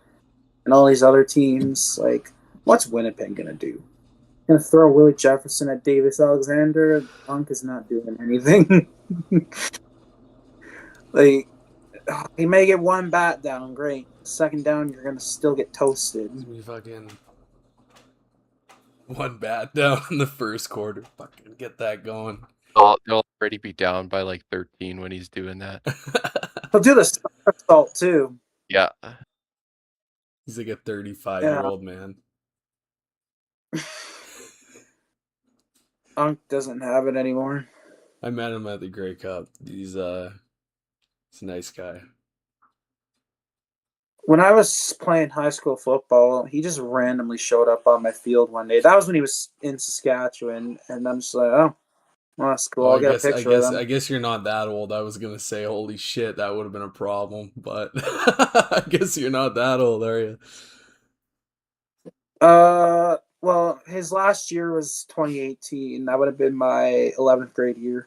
and all these other teams, like, what's Winnipeg gonna do? Gonna throw Willie Jefferson at Davis Alexander? Punk is not doing anything. Like, he may get one bat down, great. Second down, you're gonna still get toasted. We fucking one bat down in the first quarter. Fucking get that going. They'll already be down by like 13 when he's doing that. He'll do the somersault too. Yeah. He's like a 35-year-old man. Unk doesn't have it anymore. I met him at the Grey Cup. He's a nice guy. When I was playing high school football, he just randomly showed up on my field one day. That was when he was in Saskatchewan, and I'm just like, oh, well, that's cool. I'll get a picture with him. I guess you're not that old. I was gonna say, holy shit, that would have been a problem, but I guess you're not that old, are you? Well, his last year was 2018. That would have been my 11th grade year.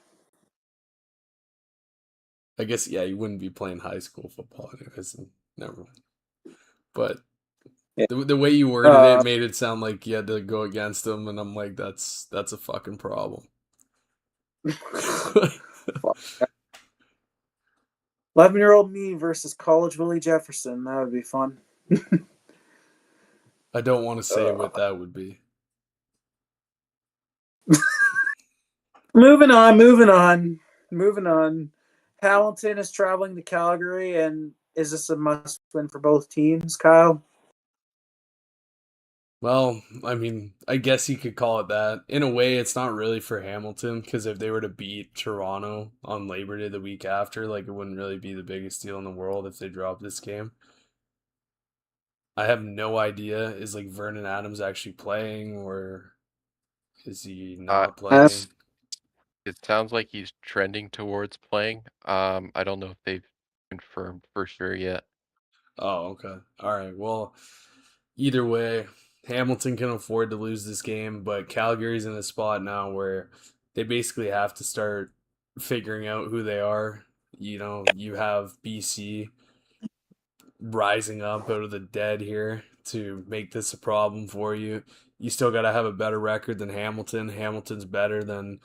I guess yeah, you wouldn't be playing high school football anyways. Never mind. But Yeah. the way you worded it made it sound like you had to go against him, and I'm like, that's a fucking problem. 11-year-old me versus college Willie Jefferson. That would be fun. I don't want to say what that would be. Moving on. Hamilton is traveling to Calgary, and is this a must win for both teams, Kyle? Well, I mean, I guess you could call it that. In a way, it's not really for Hamilton because if they were to beat Toronto on Labor Day the week after, like it wouldn't really be the biggest deal in the world if they dropped this game. I have no idea. Is like Vernon Adams actually playing or is he not playing? It sounds like he's trending towards playing. I don't know if they've confirmed for sure yet. Oh, okay. All right. Well, either way, Hamilton can afford to lose this game, but Calgary's in a spot now where they basically have to start figuring out who they are. You have BC rising up out of the dead here to make this a problem for you. You still got to have a better record than Hamilton. Hamilton's better than,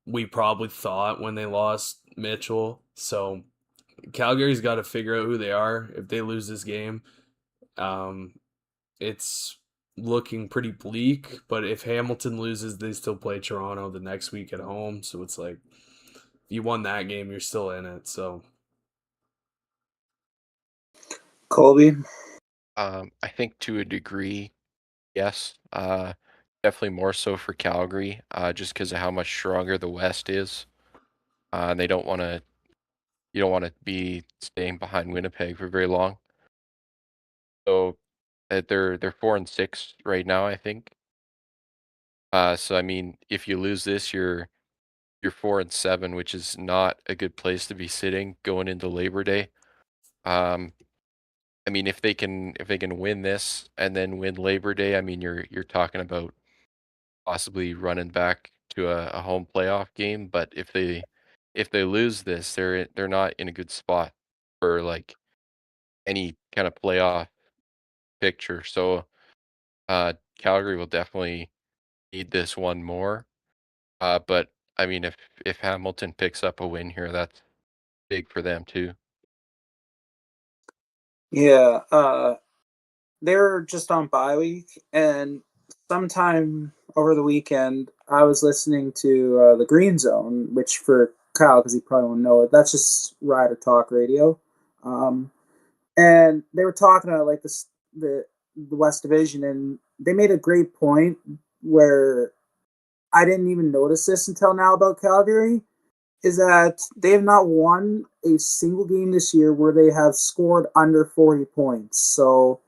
we probably thought when they lost Mitchell. So Calgary's got to figure out who they are. If they lose this game, it's looking pretty bleak. But if Hamilton loses, they still play Toronto the next week at home. So it's like, if you won that game, you're still in it. So Colby? I think to a degree, yes. Definitely more so for Calgary, just because of how much stronger the West is. And they don't want to you don't want to be staying behind Winnipeg for very long. So they're 4-6 right now, I think. So I mean, if you lose this, you're 4-7, which is not a good place to be sitting going into Labor Day. I mean, if they can win this and then win Labor Day, I mean, you're talking about possibly running back to a home playoff game. But if they lose this, they're not in a good spot for like any kind of playoff picture. So Calgary will definitely need this one more. But I mean, if Hamilton picks up a win here, that's big for them too. Yeah, they're just on bye week, and sometime over the weekend, I was listening to the Green Zone, which for Kyle, because he probably won't know it, that's just Rider Talk Radio, um, and they were talking about like the West Division, and they made a great point where I didn't even notice this until now about Calgary, is that they have not won a single game this year where they have scored under 40 points. So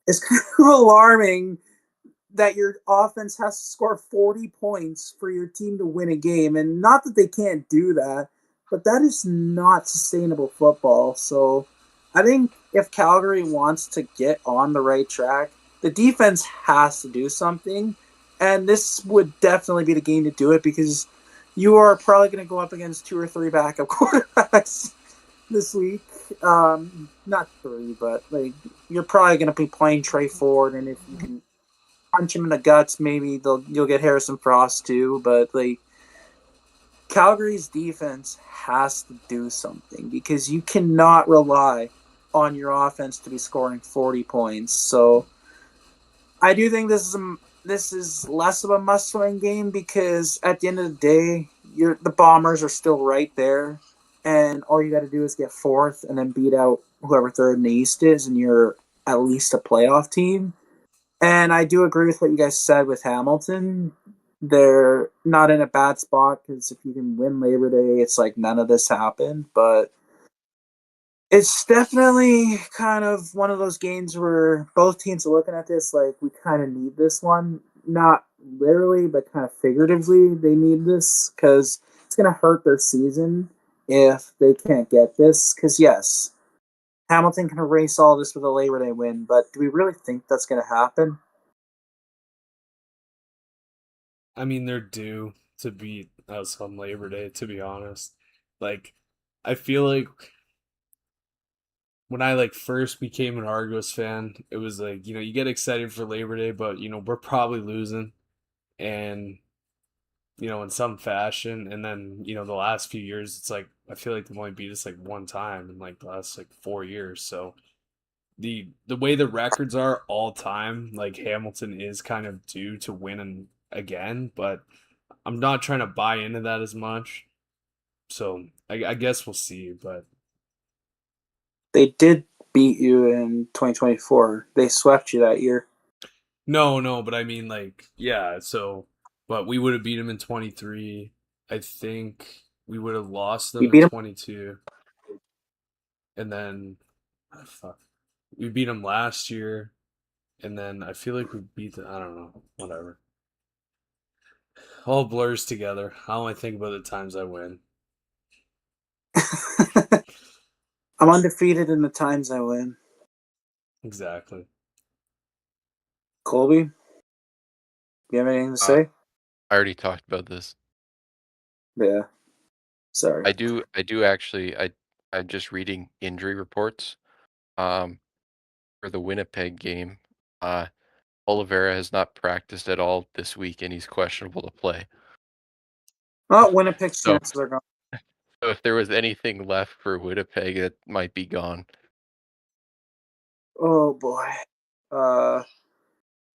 it's kind of alarming that your offense has to score 40 points for your team to win a game. And not that they can't do that, but that is not sustainable football. So I think if Calgary wants to get on the right track, the defense has to do something. And this would definitely be the game to do it because you are probably going to go up against 2 or 3 backup quarterbacks this week. Not 3, but like you're probably going to be playing Trey Ford, and if you can punch him in the guts, maybe you'll get Harrison Frost too. But like Calgary's defense has to do something because you cannot rely on your offense to be scoring 40 points. So I do think this is less of a must-win game because at the end of the day, the Bombers are still right there, and all you got to do is get fourth and then beat out whoever third in the East is, and you're at least a playoff team. And I do agree with what you guys said with Hamilton. They're not in a bad spot because if you can win Labor Day, it's like none of this happened. But it's definitely kind of one of those games where both teams are looking at this like we kind of need this one. Not literally, but kind of figuratively, they need this because it's going to hurt their season if they can't get this. Because, yes, Hamilton can erase all this with a Labor Day win, but do we really think that's going to happen? I mean, they're due to beat us on Labor Day, to be honest. Like, I feel like when I like first became an Argos fan, it was like, you get excited for Labor Day, but we're probably losing and in some fashion. And then, the last few years it's like I feel like they've only beat us like one time in like the last like 4 years. So the way the records are all time, like Hamilton is kind of due to win again, but I'm not trying to buy into that as much. So I guess we'll see, but They did beat you in 2024. They swept you that year. no, but I mean like yeah, so but we would have beat him in 23. I think we would have lost You them in beat them. 22 and then fuck. We beat them last year and then I feel like we beat I don't know, whatever. All blurs together. I only think about the times I win. I'm undefeated in the times I win. Exactly. Colby, you have anything to Uh, say? I already talked about this. Yeah. Sorry. I do actually. I'm just reading injury reports. Um, for the Winnipeg game. Uh, Oliveira has not practiced at all this week, and he's questionable to play. Oh, Winnipeg's So, chances are gone. so if there was anything left for Winnipeg, it might be gone. Oh boy. Uh,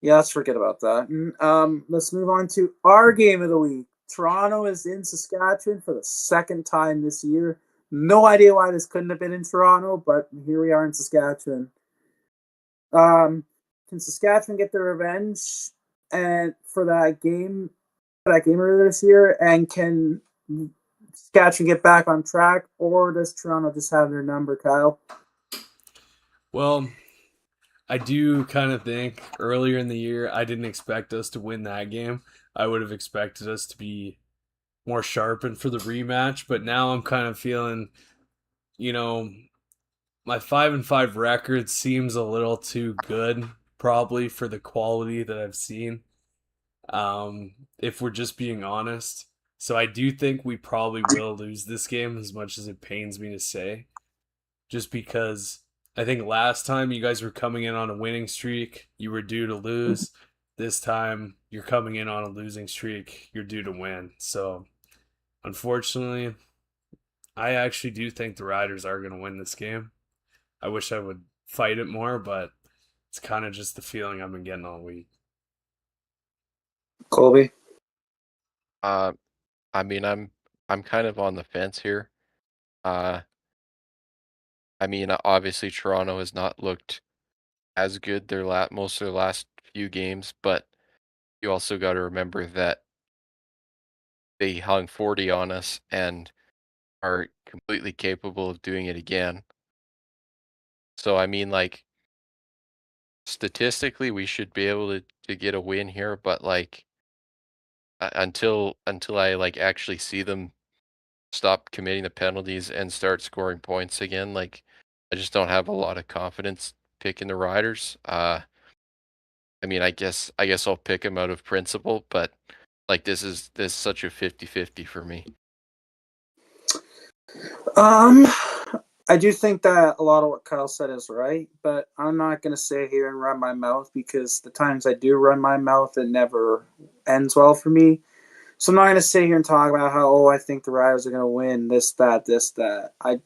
yeah, let's forget about that. Let's move on to our game of the week. Toronto is in Saskatchewan for the second time this year. No idea why this couldn't have been in Toronto, but here we are in Saskatchewan. Can Saskatchewan get their revenge and for that game earlier this year? And can Saskatchewan get back on track, or does Toronto just have their number, Kyle? Well, I do kind of think earlier in the year I didn't expect us to win that game. I would have expected us to be more sharpened for the rematch, but now I'm kind of feeling, you know, my 5-5 record seems a little too good, probably for the quality that I've seen. If we're just being honest, so I do think we probably will lose this game, as much as it pains me to say, just because I think last time you guys were coming in on a winning streak, you were due to lose. This time you're coming in on a losing streak, you're due to win. So unfortunately, I actually do think the Riders are going to win this game. I wish I would fight it more, but it's kind of just the feeling I've been getting all week. Colby? I mean, I'm kind of on the fence here. Uh, I mean, obviously Toronto has not looked as good most of their last few games, but you also got to remember that they hung 40 on us and are completely capable of doing it again. So I mean, like, statistically, we should be able to get a win here, but like until I like actually see them stop committing the penalties and start scoring points again, like I just don't have a lot of confidence picking the Riders. I mean, I guess I'll pick them out of principle, but like this is such a 50-50 for me. I do think that a lot of what Kyle said is right, but I'm not going to sit here and run my mouth, because the times I do run my mouth, it never ends well for me. So I'm not going to sit here and talk about how, I think the Riders are going to win, this, that. I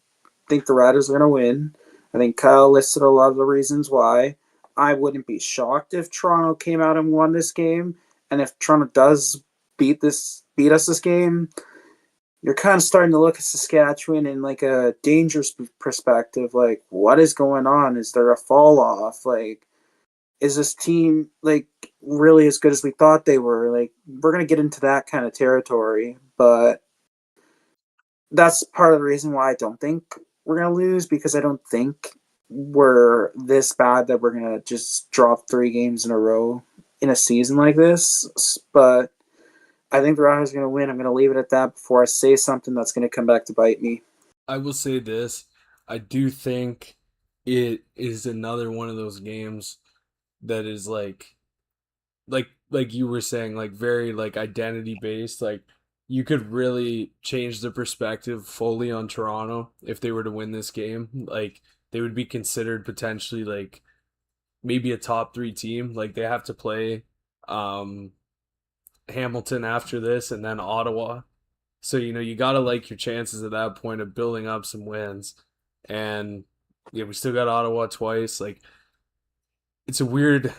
think the Riders are going to win. I think Kyle listed a lot of the reasons why. I wouldn't be shocked if Toronto came out and won this game. And if Toronto does beat us this game, you're kind of starting to look at Saskatchewan in like a dangerous perspective. Like, what is going on? Is there a fall off? Like, is this team like really as good as we thought they were? Like, we're gonna get into that kind of territory, but that's part of the reason why I don't think we're gonna lose, because I don't think we're this bad that we're gonna just drop 3 games in a row in a season like this. But I think the Riders are going to win. I'm going to leave it at that before I say something that's going to come back to bite me. I will say this. I do think it is another one of those games that is like you were saying, like very like identity based. Like you could really change the perspective fully on Toronto if they were to win this game. Like they would be considered potentially like maybe a top 3 team. Like they have to play Hamilton after this and then Ottawa. So, you got to like your chances at that point of building up some wins. And yeah, we still got Ottawa twice. Like it's a weird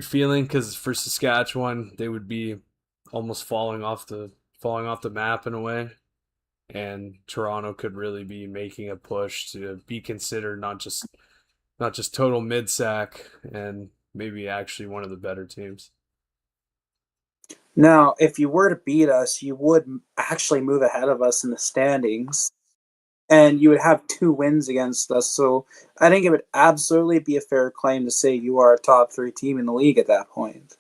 feeling, because for Saskatchewan, they would be almost falling off the map in a way. And Toronto could really be making a push to be considered not just total mid-sack, and maybe actually one of the better teams. Now, if you were to beat us, you would actually move ahead of us in the standings, and you would have 2 wins against us. So I think it would absolutely be a fair claim to say you are a top 3 team in the league at that point.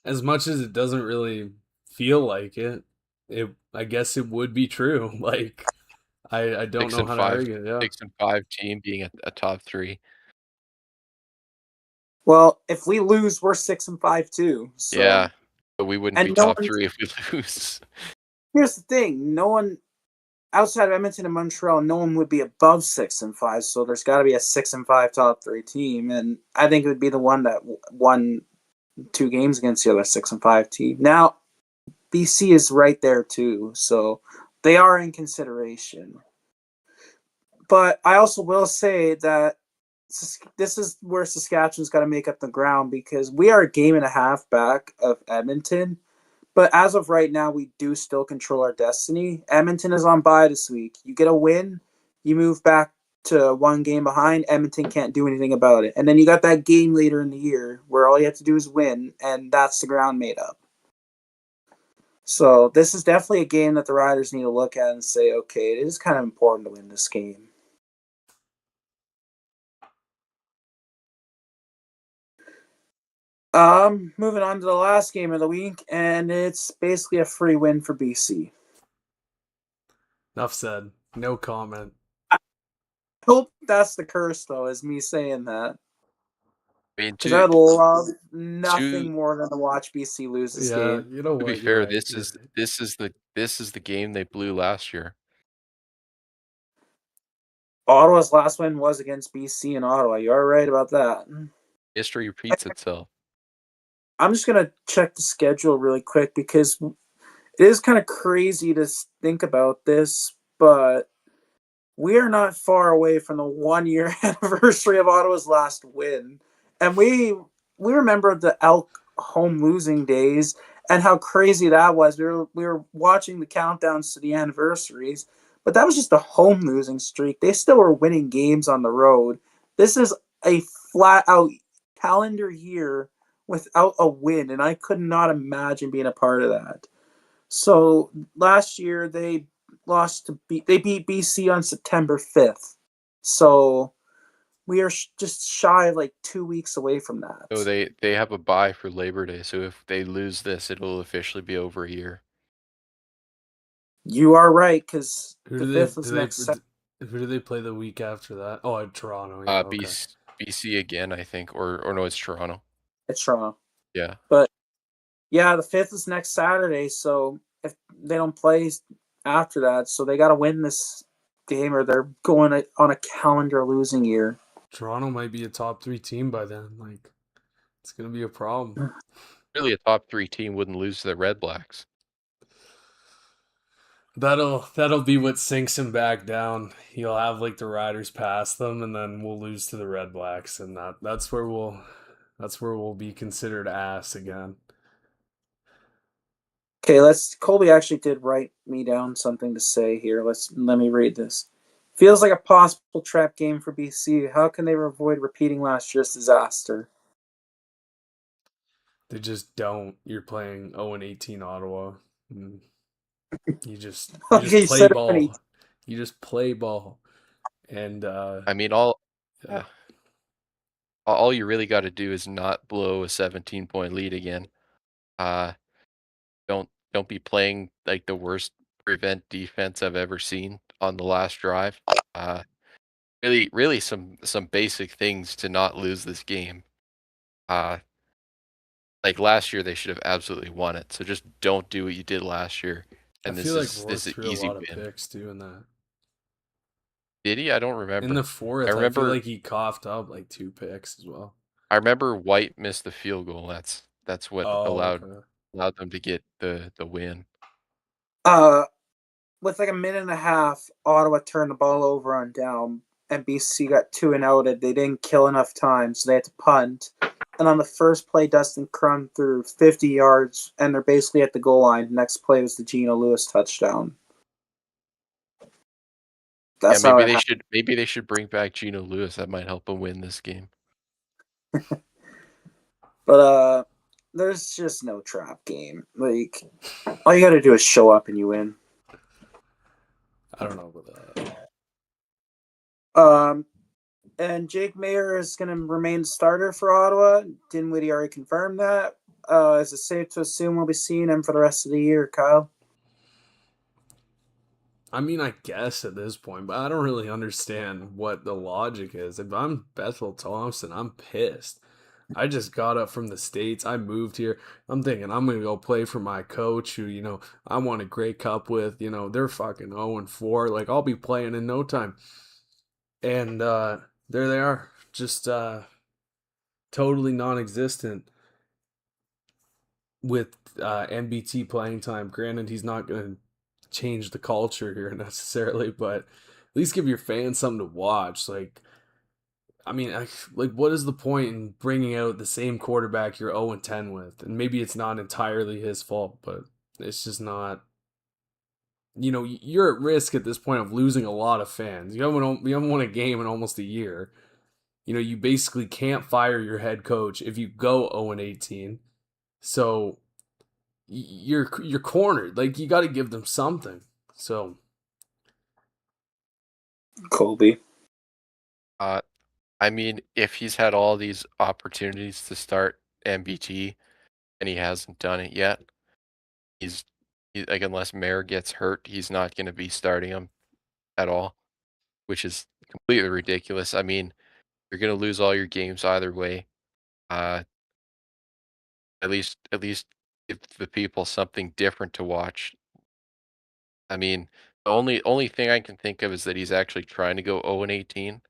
As much as it doesn't really feel like it, I guess it would be true. Like I don't know how to argue it. Yeah. 6-5 team being a top 3. Well, if we lose, we're 6-5 too. So. Yeah, but we wouldn't be top 3 if we lose. Here's the thing: no one outside of Edmonton and Montreal, no one would be above 6-5. So there's got to be a 6-5 top 3 team, and I think it would be the one that won 2 games against the other 6-5 team. Now, BC is right there too, so they are in consideration. But I also will say that this is where Saskatchewan's got to make up the ground, because we are a game and a half back of Edmonton. But as of right now, we do still control our destiny. Edmonton is on bye this week. You get a win, you move back to 1 game behind. Edmonton can't do anything about it. And then you got that game later in the year where all you have to do is win, and that's the ground made up. So this is definitely a game that the Riders need to look at and say, okay, it is kind of important to win this game. Moving on to the last game of the week, and it's basically a free win for BC. Enough said. No comment. I hope that's the curse, though, is me saying that. I mean, Because I'd love nothing to more than to watch BC lose this Yeah, game. you know to be what? You're fair, right. this is the game they blew last year. Ottawa's last win was against BC in Ottawa. You're right about that. History repeats itself. I'm just going to check the schedule really quick because it is kind of crazy to think about this, but we are not far away from the 1 year anniversary of Ottawa's last win. And we remember the Elk home losing days and how crazy that was. We were watching the countdowns to the anniversaries, but that was just a home losing streak. They still were winning games on the road. This is a flat out calendar year without a win, and I could not imagine being a part of that. So last year they beat BC on September 5th. So we are just shy of like 2 weeks away from So that. they have a bye for Labor Day. So if they lose this, it will officially be over a year. You are right because Who the do they 5th is do they next. who do they play the week after that? Oh, at Toronto. Yeah, okay. BC again, I think, or no, it's Toronto. It's Toronto, Yeah. but yeah, the 5th is next Saturday. So if they don't play after that, so they got to win this game or they're going on a calendar losing year. Toronto might be a top 3 team by then. Like, it's gonna be a problem. Really, a top 3 team wouldn't lose to the Red Blacks. That'll be what sinks him back down. He'll have like the Riders pass them, and then we'll lose to the Red Blacks, and that's where we'll be considered ass again. Okay, Colby actually did write me down something to say here. Let me read this. Feels like a possible trap game for BC. How can they avoid repeating last year's disaster? They just don't. You're playing 0-18 Ottawa. And you Like just you play said, ball. You just play ball, and I mean, yeah. all you really got to do is not blow a 17-point lead again. Don't be playing like the worst prevent defense I've ever seen on the last drive. Really some basic things to not lose this game. Like last year they should have absolutely won it. So just don't do what you did last year. I And feel like Rourke this is an threw a easy lot of win. picks too in that. Did he? I don't In the remember. fourth, I feel like he coughed up like 2 picks as well. I remember White missed the field goal. That's what Oh, allowed okay. them to get the win. uh, with like a minute and a half, Ottawa turned the ball over on down, and BC got two and outed. They didn't kill enough time, so they had to punt. And on the first play, Dustin Crum threw 50 yards, and they're basically at the goal line. The next play was the Geno Lewis touchdown. Yeah, That's how it happened. maybe they should bring back Geno Lewis. That might help them win this game. But there's just no trap game. Like all you got to do is show up and you win. I don't know about that. And Jake Mayer is going to remain starter for Ottawa. Dinwiddie already confirmed that. Is it safe to assume we'll be seeing him for the rest of the year, Kyle? I mean, I guess at this point, but I don't really understand what the logic is. If I'm Bethel Thompson, I'm pissed. I just got up from the States. I moved here. I'm thinking I'm going to go play for my coach who, I won a Grey Cup with. They're fucking 0-4. Like, I'll be playing in no time. And there they are. Just totally non existent with MBT playing time. Granted, he's not going to change the culture here necessarily, but at least give your fans something to watch. Like, I mean, what is the point in bringing out the same quarterback you're 0-10 with? And maybe it's not entirely his fault, but it's just not. You're at risk at this point of losing a lot of fans. You haven't won a game in almost a year. You basically can't fire your head coach if you go 0-18. So you're cornered. Like you got to give them something. So Colby. I mean, if he's had all these opportunities to start MBT and he hasn't done it yet, like unless Mayer gets hurt, he's not going to be starting him at all, which is completely ridiculous. I mean, you're going to lose all your games either way. Uh, at least give the people something different to watch. I mean, the only thing I can think of is that he's actually trying to go 0-18,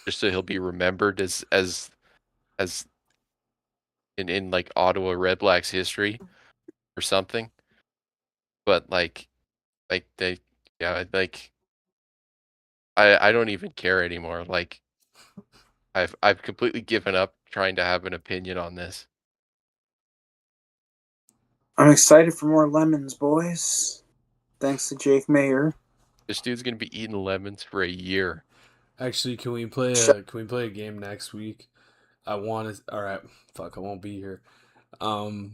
just so he'll be remembered as in like Ottawa Red Blacks history or something. But like they yeah, like I don't even care anymore. Like I've completely given up trying to have an opinion on this. I'm excited for more lemons, boys. Thanks to Jake Mayer. This dude's gonna be eating lemons for a year. actually, can we play a game next week? I want to. All right, fuck, I won't be here. Um,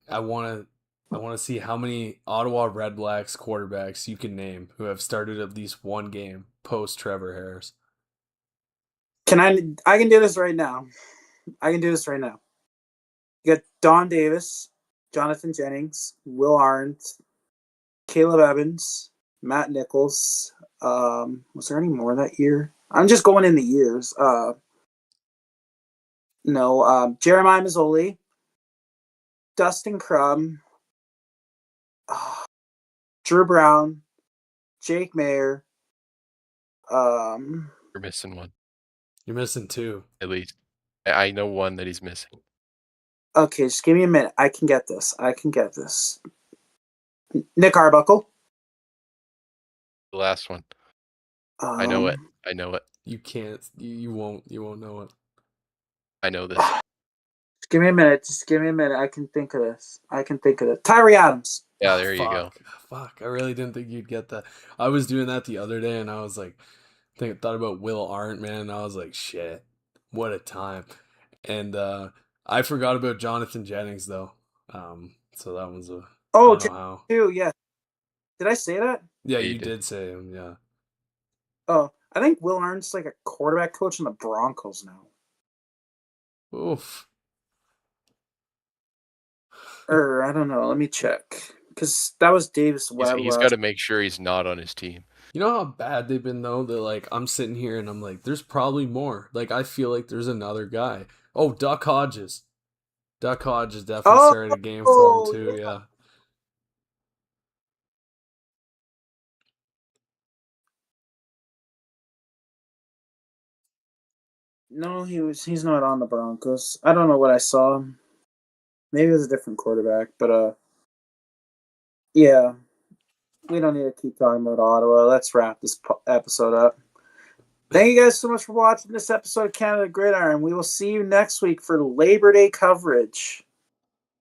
I want to. I want to see how many Ottawa Red Blacks quarterbacks you can name who have started at least one game post Trevor Harris. I can do this right now. I can do this right now. You got Don Davis, Jonathan Jennings, Will Arndt, Caleb Evans, Matt Nichols. Was there any more that year? I'm just going in the years. No, Jeremiah Mazzoli, Dustin Crum, Drew Brown, Jake Mayer. You're missing one, You're missing two. at least. I know one that he's missing. Okay, just give me a minute. I can get this. Nick Arbuckle. The last one. I know it. I know it. You can't. You won't. You won't know it. I know this. Just give me a minute. I can think of this. Tyree Adams. Yeah, there you go. Fuck. I really didn't think you'd get that. I was doing that the other day, and I was like, thought about Will Arndt, man. And I was like, shit, what a time. And I forgot about Jonathan Jennings though. So that was a. Oh, I don't know how. too. Yeah. Did I say that? Yeah, Yeah, you you did say him. Yeah. Oh, I think Will Arndt's like a quarterback coach in the Broncos now. Oof. Or I don't know. Let me check because that was Davis Webb. He's got to make sure he's not on his team. You know how bad they've been though. That like I'm sitting here and I'm like, there's probably more. Like I feel like there's another guy. Oh, Duck Hodges. Duck Hodges definitely started a game for him too. Yeah. No, he's not on the Broncos. I don't know what I saw. Maybe it was a different quarterback, but yeah. We don't need to keep talking about Ottawa. Let's wrap this episode up. Thank you guys so much for watching this episode of Canada Gridiron. We will see you next week for Labor Day coverage.